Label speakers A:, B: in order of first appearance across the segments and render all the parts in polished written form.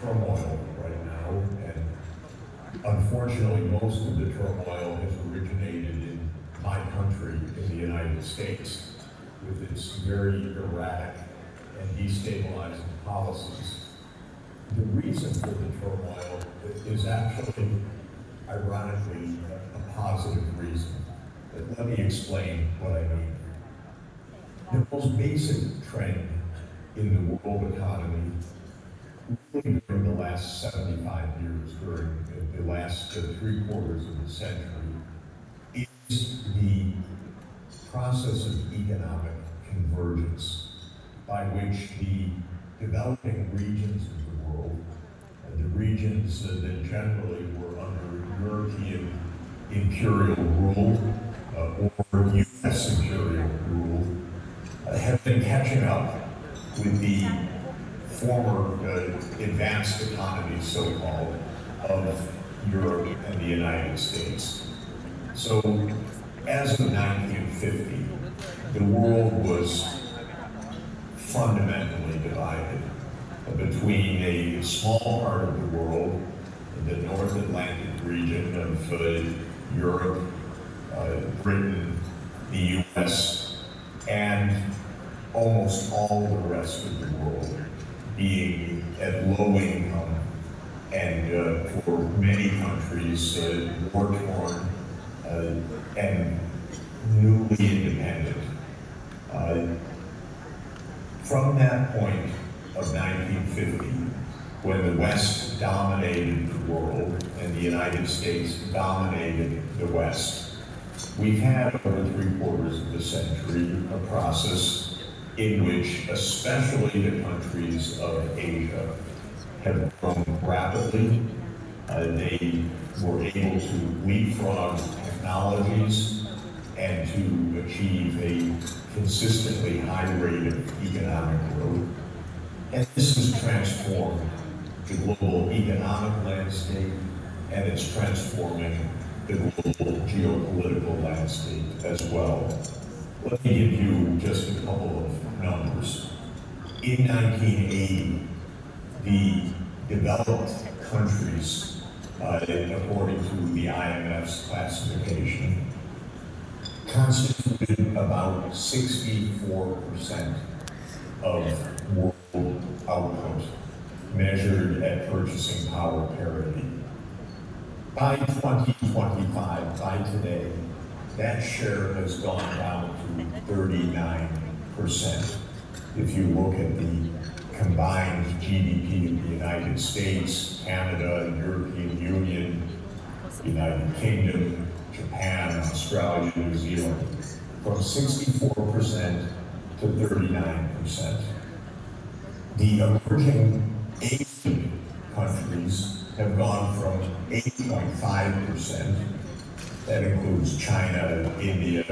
A: turmoil right now, and unfortunately, most of the turmoil has originated in my country, in the United States, with its very erratic and destabilizing policies. The reason for the turmoil is actually, ironically, a positive reason. But let me explain what I mean. The most basic trend in the world economy, really during the last 75 years, during the last 3/4 of the century, is the process of economic convergence, by which the developing regions of the world, the regions that generally were under European imperial rule or U.S. imperial rule, have been catching up with the former advanced economies, so-called, of Europe and the United States. So, as of 1950, the world was fundamentally divided between a small part of the world, the North Atlantic region of Europe, Britain, the U.S., and almost all the rest of the world being at low income and for many countries war-torn and newly independent. From that point of 1950, when the West dominated the world and the United States dominated the West, we've had over 3/4 of the century a process in which especially the countries of Asia have grown rapidly. They were able to leapfrog technologies and to achieve a consistently high rate of economic growth. And this has transformed the global economic landscape, and it's transforming the global geopolitical landscape as well. Let me give you just a couple of numbers. In 1980, the developed countries, according to the IMF's classification, constituted about 64% of world output, measured at purchasing power parity. By 2025, by today, that share has gone down to 39%. If you look at the combined GDP of the United States, Canada, European Union, United Kingdom, Japan, Australia, New Zealand, from 64% to 39%. The emerging Asian countries have gone from 8.5%, that includes China, India,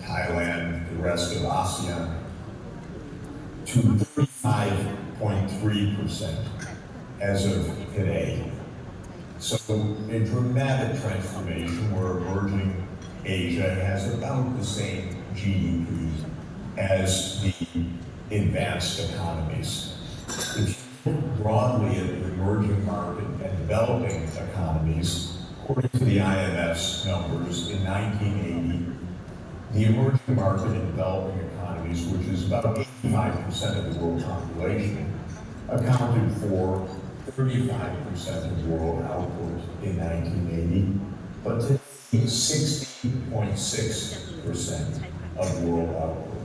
A: Thailand, the rest of ASEAN, to 35.3% as of today. So a dramatic transformation where emerging Asia has about the same GDP as the advanced economies. If you look broadly at the emerging market and developing economies, according to the IMF's numbers, in 1980, the emerging market and developing economies, which is about 85% of the world population, accounted for 35% of world output in 1980, but today 60.6% of world output.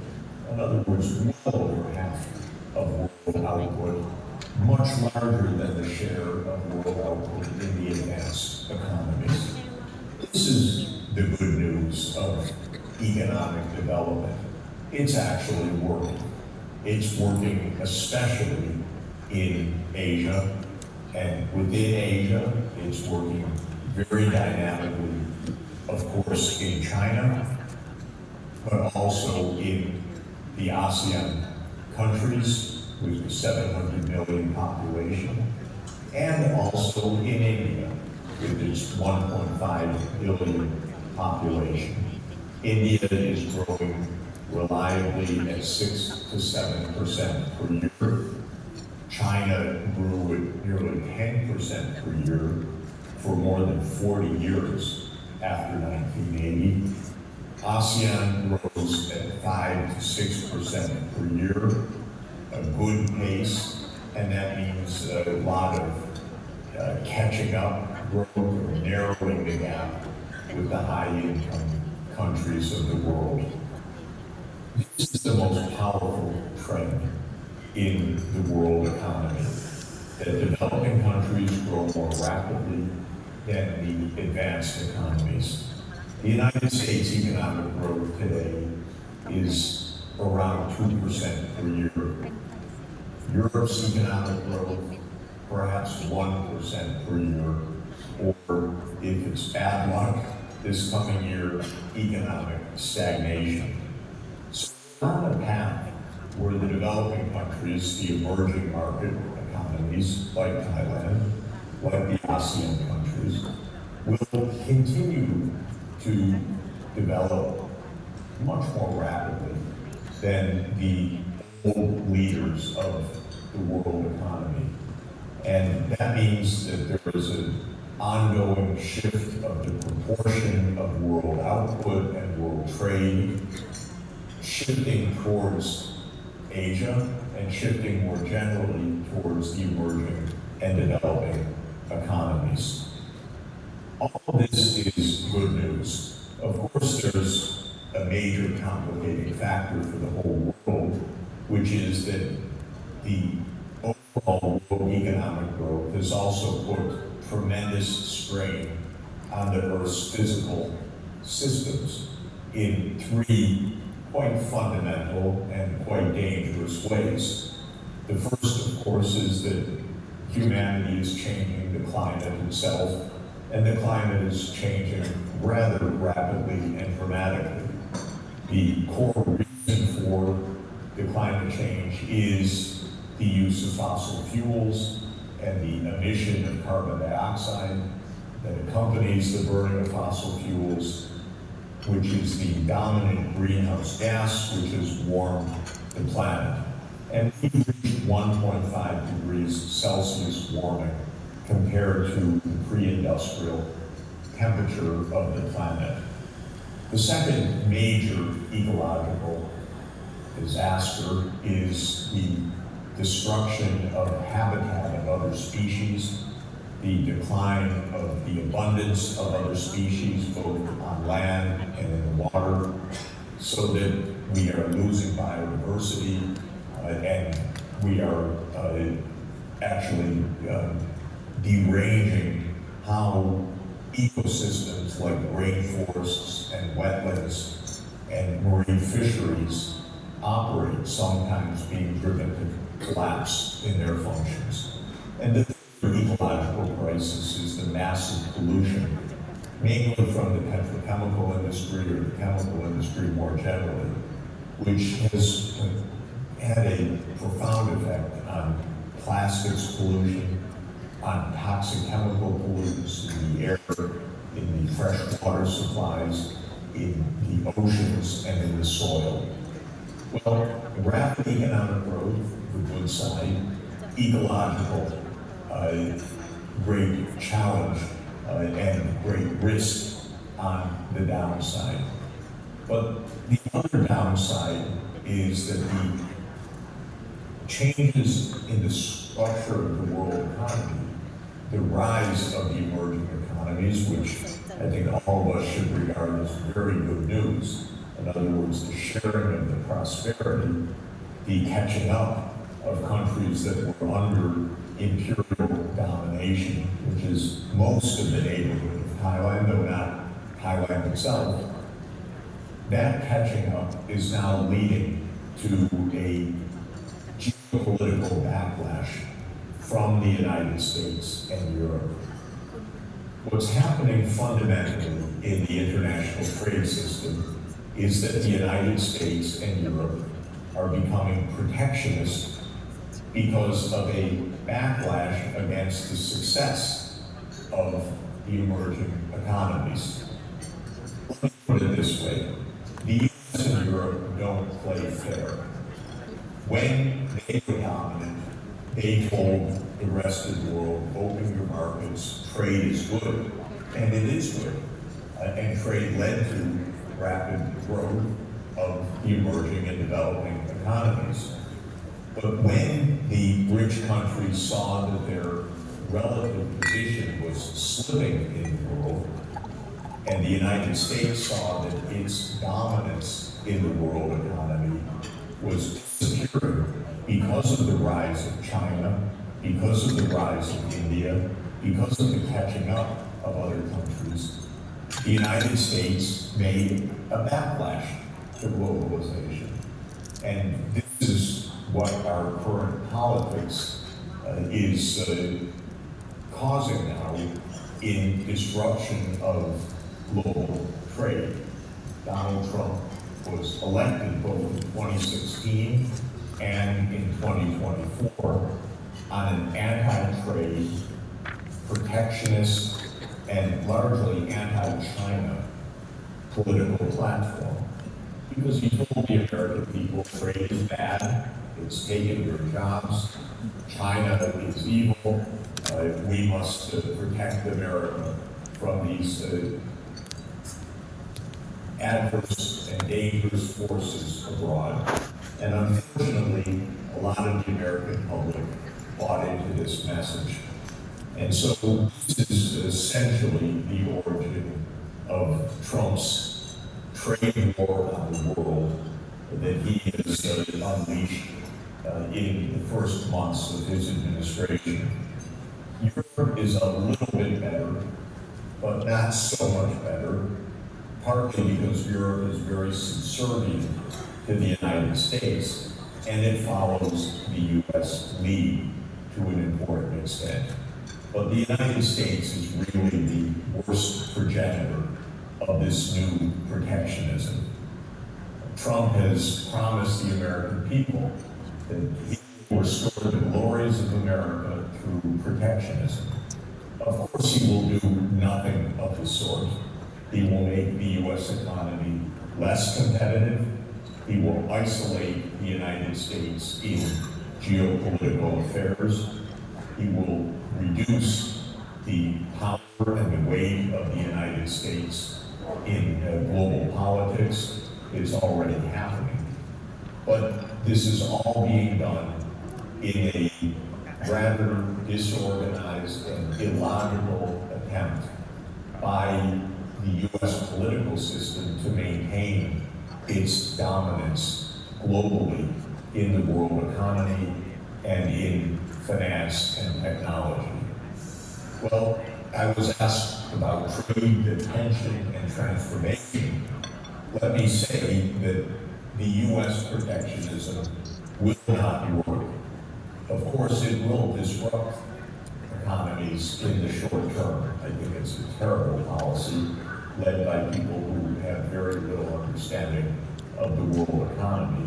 A: In other words, well over half of world output, much larger than the share of world output in the advanced economies. This is the good news of economic development. It's actually working. It's working especially in Asia, and within Asia, it's working very dynamically, of course, in China, but also in the ASEAN countries with a 700 million population, and also in India with its 1.5 billion population. India is growing reliably at 6 to 7% per year. China grew at nearly 3% per year for more than 40 years after 1980. ASEAN grows at 5 to 6% per year, a good pace, and that means a lot of catching up growth or narrowing the gap with the high-income countries of the world. This is the most powerful trend in the world economy, that developing countries grow more rapidly than the advanced economies. The United States economic growth today is around 2% per year. Europe's economic growth, perhaps 1% per year, or if it's bad luck, this coming year, economic stagnation. So we're on a path where the developing countries, the emerging market economies like Thailand, like the ASEAN countries, will continue to develop much more rapidly than the old leaders of the world economy. And that means that there is an ongoing shift of the proportion of world output and world trade, shifting towards Asia and shifting more generally towards the emerging and developing economies. All of this is good news. Of course, there's a major complicating factor for the whole world, which is that the overall world economic growth has also put tremendous strain on the Earth's physical systems in three quite fundamental and quite dangerous ways. The first, of course, is that humanity is changing the climate itself, and the climate is changing rather rapidly and dramatically. The core reason for the climate change is the use of fossil fuels and the emission of carbon dioxide that accompanies the burning of fossil fuels, which is the dominant greenhouse gas which has warmed the planet. And we've reached 1.5 degrees Celsius warming compared to the pre-industrial temperature of the planet. The second major ecological disaster is the destruction of habitat of other species, the decline of the abundance of other species, both on land and in the water, so that we are losing biodiversity, and we are actually deranging how ecosystems like rainforests and wetlands and marine fisheries operate, sometimes being driven to collapse in their functions. And the third ecological crisis is the massive pollution, mainly from the petrochemical industry or the chemical industry more generally, which has had a profound effect on plastics pollution, on toxic chemical pollutants in the air, in the fresh water supplies, in the oceans, and in the soil. Well, rapid economic growth, the good side, ecological great challenge and great risk on the downside. But the other downside is that the changes in the structure of the world economy, the rise of the emerging economies, which I think all of us should regard as very good news. In other words, the sharing of the prosperity, the catching up of countries that were under imperial domination, which is most of the neighborhood of Thailand, though not Thailand itself. That catching up is now leading to a geopolitical backlash from the United States and Europe. What's happening fundamentally in the international trade system is that the United States and Europe are becoming protectionist because of a backlash against the success of the emerging economies. Let me put it this way. The US and Europe don't play fair. When they were dominant, they told the rest of the world, open your markets, trade is good, and it is good. And trade led to rapid growth of the emerging and developing economies. But when the rich countries saw that their relative position was slipping in the world, and the United States saw that its dominance in the world economy was disappearing because of the rise of China, because of the rise of India, because of the catching up of other countries, the United States made a backlash to globalization. And this is what our current politics is causing now in disruption of global trade. Donald Trump was elected both in 2016 and in 2024 on an anti-trade, protectionist, and largely anti-China political platform. Because he told the American people trade is bad, it's taken their jobs, China is evil, we must protect America from these adverse and dangerous forces abroad. And unfortunately, a lot of the American public bought into this message. And so this is essentially the origin of Trump's trade war on the world that he has unleashed in the first months of his administration. Europe is a little bit better, but not so much better, partly because Europe is very subservient to the United States, and it follows the U.S. lead to an important extent. But the United States is really the worst progenitor of this new protectionism. Trump has promised the American people that he will restore the glories of America through protectionism. Of course, he will do nothing of the sort. He will make the U.S. economy less competitive. He will isolate the United States in geopolitical affairs. He will reduce the power and the weight of the United States in global politics. It's already happening. But this is all being done in a rather disorganized and illogical attempt by the U.S. political system to maintain its dominance globally in the world economy and in finance and technology. Well, I was asked about trade, detention, and transformation. Let me say that the U.S. protectionism will not work. Of course, it will disrupt economies in the short term. I think it's a terrible policy led by people who have very little understanding of the world economy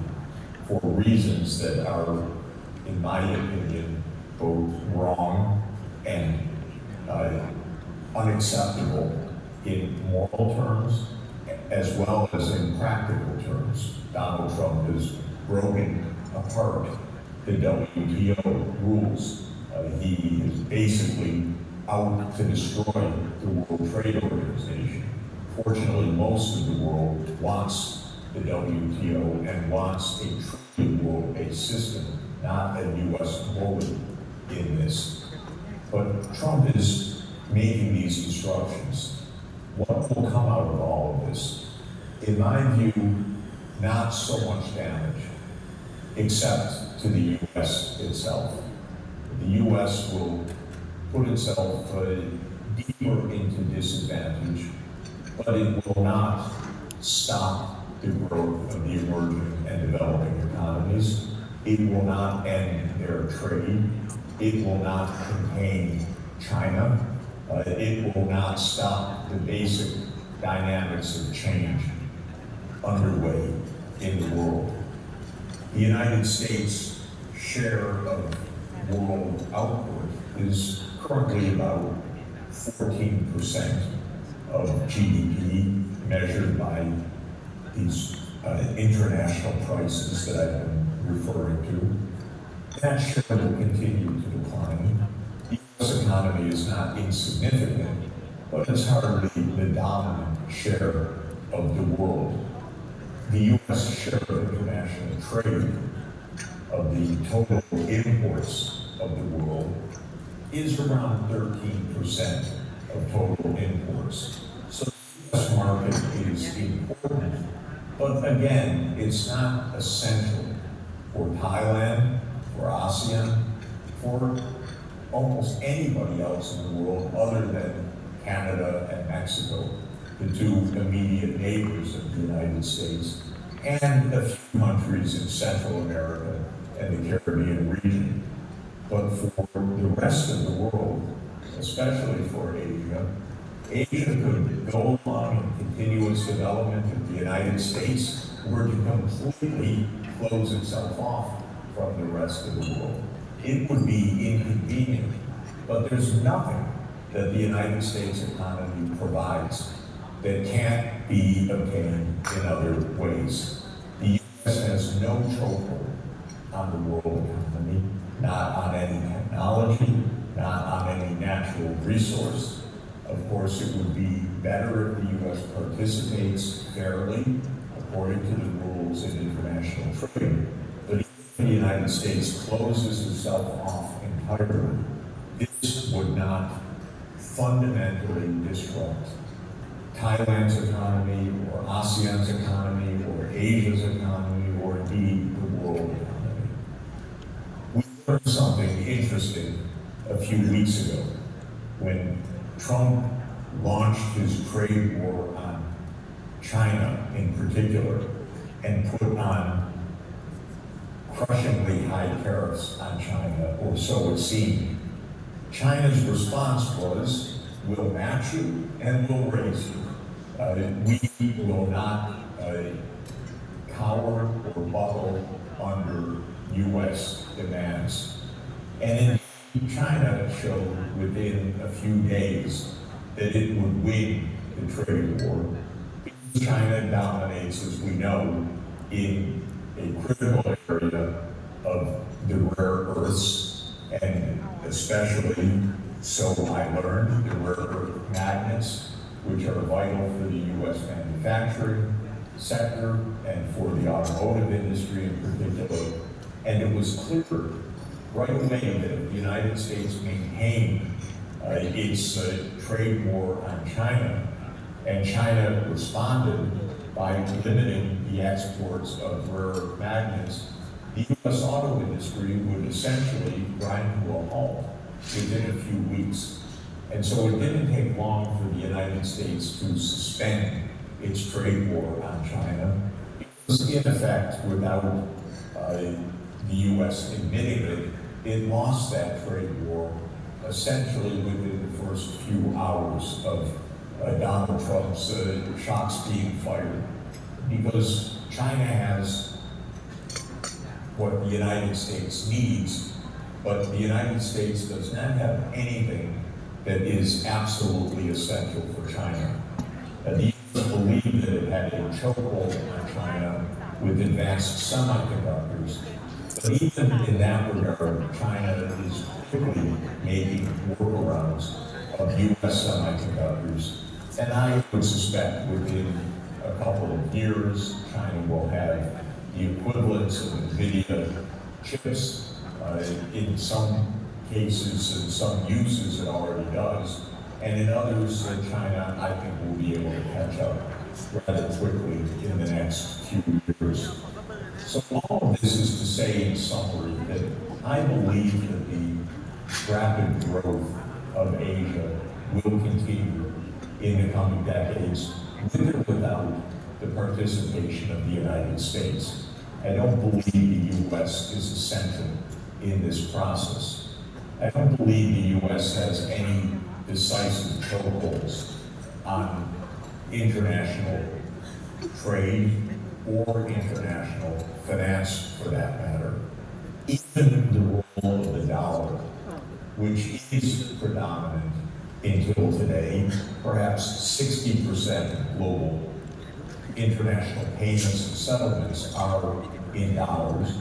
A: for reasons that are, in my opinion, both wrong and unacceptable in moral terms as well as in practical terms. Donald Trump has broken apart the WTO rules. He is basically out to destroy the World Trade Organization. Fortunately, most of the world wants the WTO and wants a truly world-based system, not a U.S. bully in this. But Trump is making these disruptions. What will come out of all of this? In my view, not so much damage, except to the U.S. itself. The U.S. will put itself deeper into disadvantage, but it will not stop the growth of the emerging and developing economies. It will not end their trade. It will not contain China. It will not stop the basic dynamics of change underway in the world. The United States share of world output is currently about 14% of GDP measured by these international prices that I've been referring That share will continue to decline. The U.S. economy is not insignificant, but it's hardly the dominant share of the world. The U.S. share of international trade of the total imports of the world is around 13% of total imports. So the U.S. market is important, but again, it's not essential for Thailand, for ASEAN, for almost anybody else in the world other than Canada and Mexico, the two immediate neighbors of the United States, and a few countries in Central America and the Caribbean region. But for the rest of the world, especially for Asia, Asia could go along and continue its development if the United States were to completely close itself off from the rest of the world. It would be inconvenient, but there's nothing that the United States economy provides that can't be obtained in other ways. The U.S. has no chokehold on the world economy, not on any technology, not on any natural resource. Of course, it would be better if the U.S. participates fairly according to the rules in international trade. But if the United States closes itself off entirely, this would not fundamentally disrupt Thailand's economy, or ASEAN's economy, or Asia's economy, or indeed the world economy. We learned something interesting a few weeks ago when Trump launched his trade war on China in particular and put on crushingly high tariffs on China, or so it seemed. China's response was, we'll match you and we'll raise you. We will not cower or buckle under U.S. demands. And China showed within a few days that it would win the trade war. China dominates, as we know, in a critical area of the rare earths, and especially, so I learned, the rare earth magnets, which are vital for the U.S. manufacturing sector and for the automotive industry in particular. And it was clear right away that if the United States maintained its trade war on China, and China responded by limiting the exports of rare earth magnets, the U.S. auto industry would essentially grind to a halt within a few weeks. And so it didn't take long for the United States to suspend its trade war on China, because in effect, without the U.S. admitting it, it lost that trade war essentially within the first few hours of Donald Trump's shots being fired, because China has what the United States needs, but the United States does not have anything that is absolutely essential for China. The U.S. believed that it had a chokehold on China with advanced semiconductors, but even in that regard, China is quickly making workarounds of U.S. semiconductors. And I would suspect within a couple of years, China will have the equivalents of NVIDIA chips. In some cases, in some uses, it already does. And in others, China, I think, will be able to catch up rather quickly in the next few years. So all of this is to say, in summary, that I believe that the rapid growth of Asia will continue in the coming decades, with or without the participation of the United States. I don't believe the U.S. is essential in this process. I don't believe the U.S. has any decisive chokeholds on international trade or international finance, for that matter. Even the role of the dollar, which is predominant until today, perhaps 60% of global international payments and settlements are in dollars.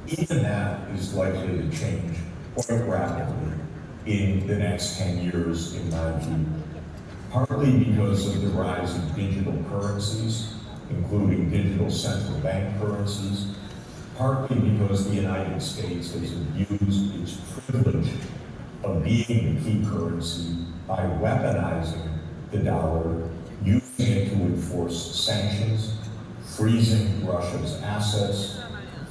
A: Even that is likely to change quite rapidly in the next 10 years, in my view, partly because of the rise of digital currencies, including digital central bank currencies, partly because the United States has abused its privilege of being the key currency by weaponizing the dollar, using it to enforce sanctions, freezing Russia's assets,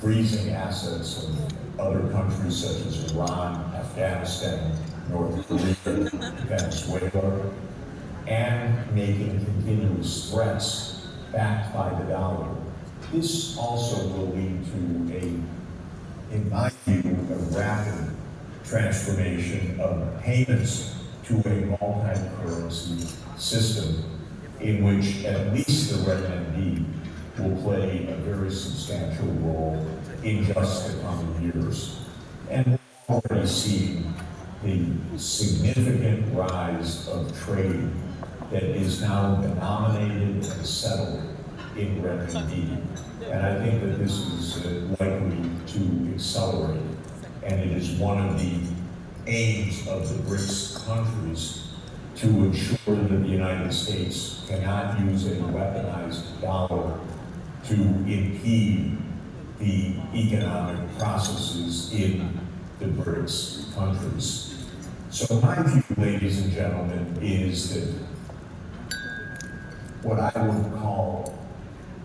A: freezing assets of other countries such as Iran, Afghanistan, North Korea, Venezuela, and making continuous threats backed by the dollar. This also will lead to in my view, a rapid transformation of payments to a multi-currency system in which at least the renminbi will play a very substantial role in just the coming years. And we're already seeing the significant rise of trade that is now denominated and settled in renminbi. And I think that this is likely to accelerate. And it is one of the aims of the BRICS countries to ensure that the United States cannot use a weaponized dollar to impede the economic processes in the BRICS countries. So my view, ladies and gentlemen, is that what I would call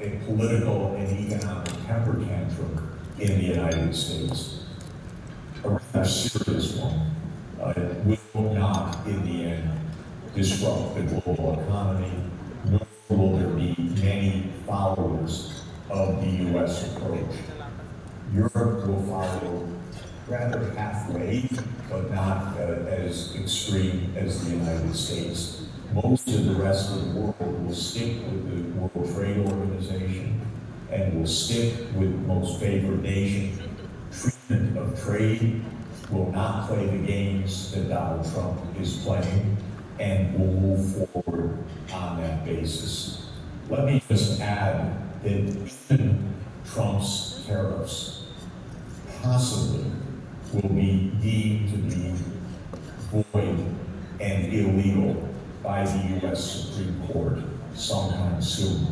A: a political and economic temper tantrum in the United States, a rather serious one, will not, in the end, disrupt the global economy, nor will there be many followers of the U.S. approach. Europe will follow rather halfway, but not as extreme as the United States. Most of the rest of the world will stick with the World Trade Organization and will stick with most favored nation treatment of trade, will not play the games that Donald Trump is playing, and will move forward on that basis. Let me just add that even Trump's tariffs possibly will be deemed to be void and illegal by the U.S. Supreme Court sometime soon.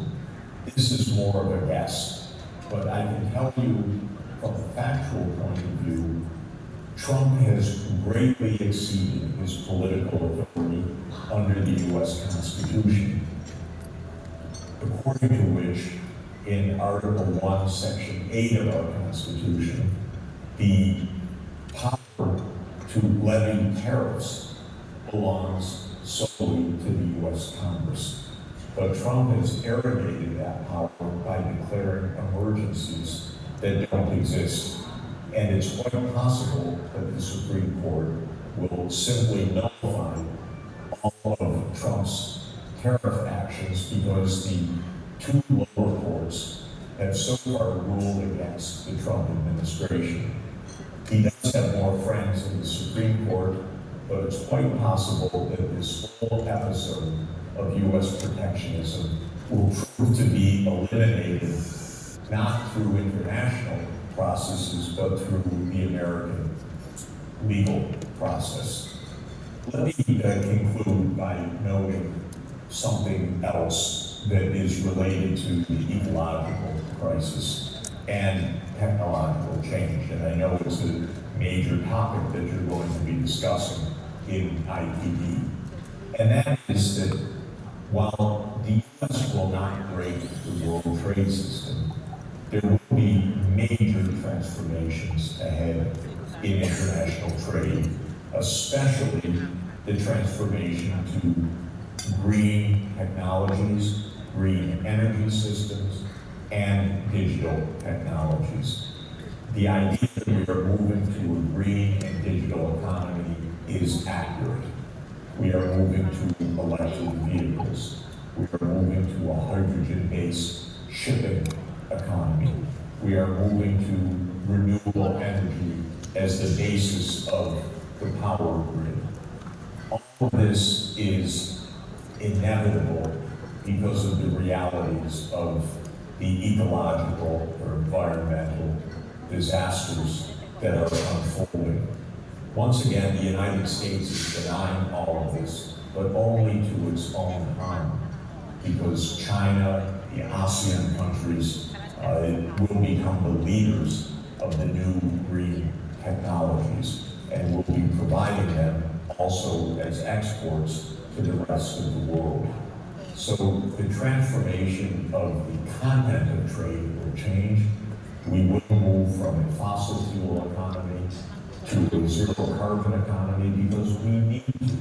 A: This is more of a guess, but I can tell you from a factual point of view, Trump has greatly exceeded his political authority under the U.S. Constitution, according to which, in Article 1, Section 8 of our Constitution, the power to levy tariffs belongs solely to the U.S. Congress. But Trump has arrogated that power by declaring emergencies that don't exist. And it's quite possible that the Supreme Court will simply nullify all of Trump's tariff actions because the two lower courts have so far ruled against the Trump administration. He does have more friends in the Supreme Court, but it's quite possible that this whole episode of U.S. protectionism will prove to be eliminated not through international processes, but through the American legal process. Let me conclude by noting something else that is related to the ecological crisis and technological change. And I know it's a major topic that you're going to be discussing in ITD. And that is that while the U.S. will not break the world trade system, there will be major transformations ahead in international trade, especially the transformation to green technologies, green energy systems, and digital technologies. The idea that we are moving to a green and digital economy is accurate. We are moving to electric vehicles. We are moving to a hydrogen-based shipping economy. We are moving to renewable energy as the basis of the power grid. All of this is inevitable because of the realities of the ecological or environmental, disasters that are unfolding. Once again, the United States is denying all of this, but only to its own harm, because China, the ASEAN countries, will become the leaders of the new green technologies, and will be providing them also as exports to the rest of the world. So the transformation of the content of trade will change. We will move from a fossil fuel economy to a zero carbon economy because we need to.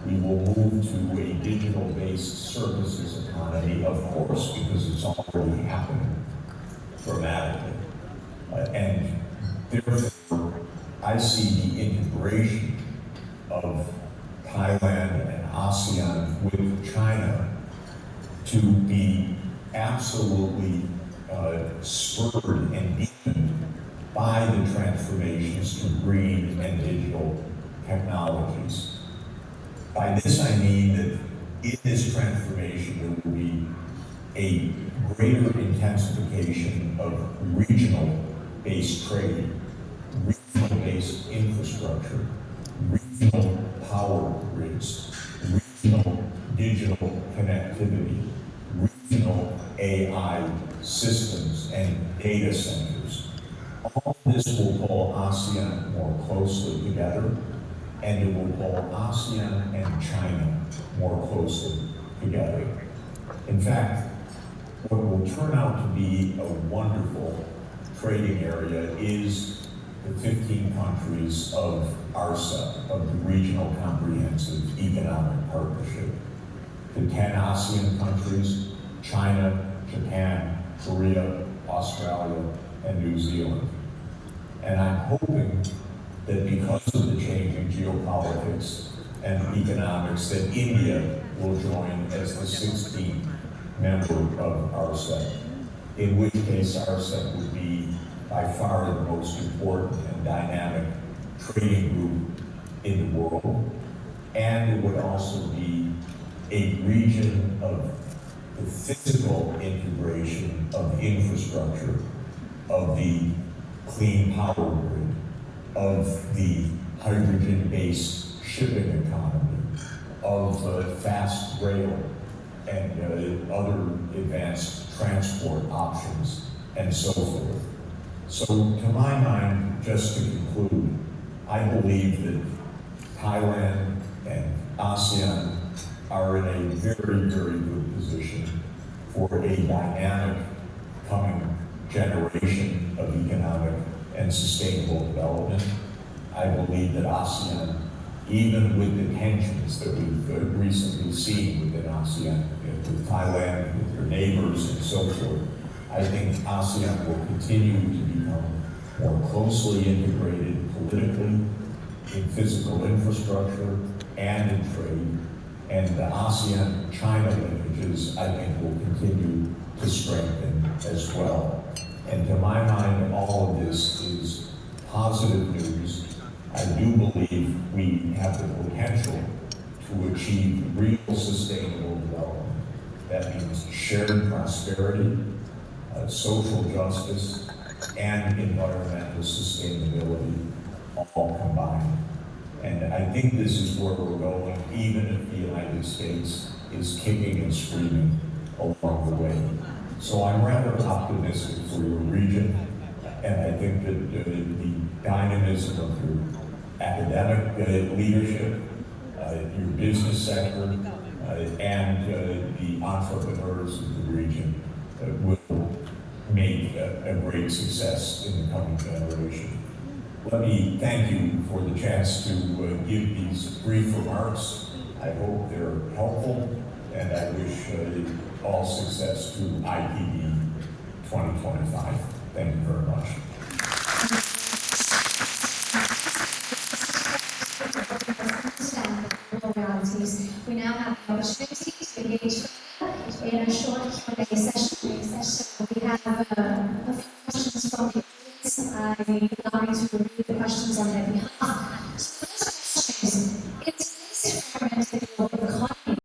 A: We will move to a digital-based services economy, of course, because it's already happening dramatically. And therefore, I see the integration of Thailand and ASEAN with China to be absolutely spurred and deepened by the transformations to green and digital technologies. By this I mean that in this transformation there will be a greater intensification of regional-based trade, regional-based infrastructure, regional power grids, regional digital connectivity, regional AI systems and data centers. All this will pull ASEAN more closely together, and it will pull ASEAN and China more closely together. In fact, what will turn out to be a wonderful trading area is the 15 countries of RCEP, of the Regional Comprehensive Economic Partnership. The 10 ASEAN countries, China, Japan, Korea, Australia, and New Zealand. And I'm hoping that because of the changing geopolitics and economics, that India will join as the 16th member of RCEP, in which case RCEP would be by far the most important and dynamic trading group in the world. And it would also be a region of the physical integration of infrastructure, of the clean power grid, of the hydrogen-based shipping economy, of fast rail and other advanced transport options, and so forth. So to my mind, just to conclude, I believe that Thailand and ASEAN are in a very, very good position for a dynamic coming generation of economic and sustainable development. I believe that ASEAN, even with the tensions that we've recently seen within ASEAN, with Thailand, with their neighbors and so forth, I think ASEAN will continue to become more closely integrated politically, in physical infrastructure, and in trade. And the ASEAN-China linkages, I think, will continue to strengthen as well. And to my mind, all of this is positive news. I do believe we have the potential to achieve real sustainable development. That means shared prosperity, social justice, and environmental sustainability all combined. And I think this is where we're going, even if the United States is kicking and screaming along the way. So I'm rather optimistic for your region, and I think that the dynamism of your academic leadership, your business sector, and the entrepreneurs of the region will make a great success in the coming generation. Let me thank you for the chance to give these brief remarks. I hope they're helpful, and I wish all success to ITD 2025. Thank you very much.
B: We now have the opportunity to engage in a short Q&A session. We have a few questions from the audience. I would like to review the questions on their behalf.